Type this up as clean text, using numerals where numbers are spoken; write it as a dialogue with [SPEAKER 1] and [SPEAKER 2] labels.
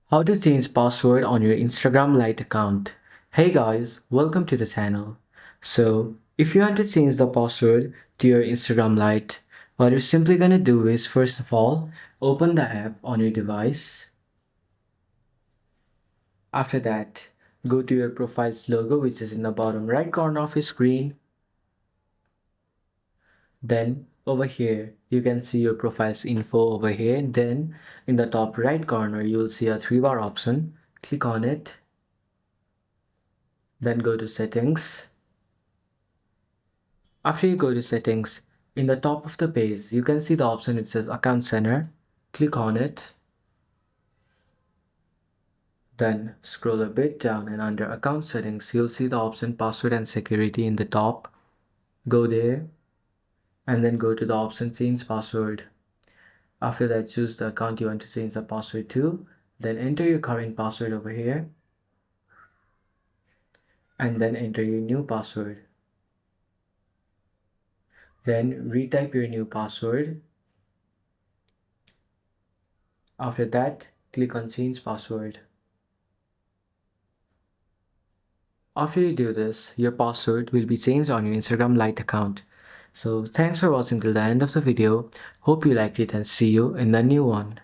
[SPEAKER 1] How to change password on your Instagram Lite account. Hey guys, welcome to the channel. So, if you want to change the password to your Instagram Lite, what you're simply gonna do is first of all, open the app on your device. After that, go to your profile's logo which is in the bottom right corner of your screen. Then over here, you can see your profile's info over here. Then in the top right corner, you will see a 3-bar option. Click on it. Then go to settings. After you go to settings, in the top of the page, you can see the option it says account center. Click on it. Then scroll a bit down and under account settings, you'll see the option password and security in the top. Go there and then go to the option change password. After that, choose the account you want to change the password to. Then enter your current password over here and then enter your new password. Then retype your new password. After that, click on change password. After you do this, your password will be changed on your Instagram Lite account. So thanks for watching till the end of the video. Hope you liked it and see you in the new one.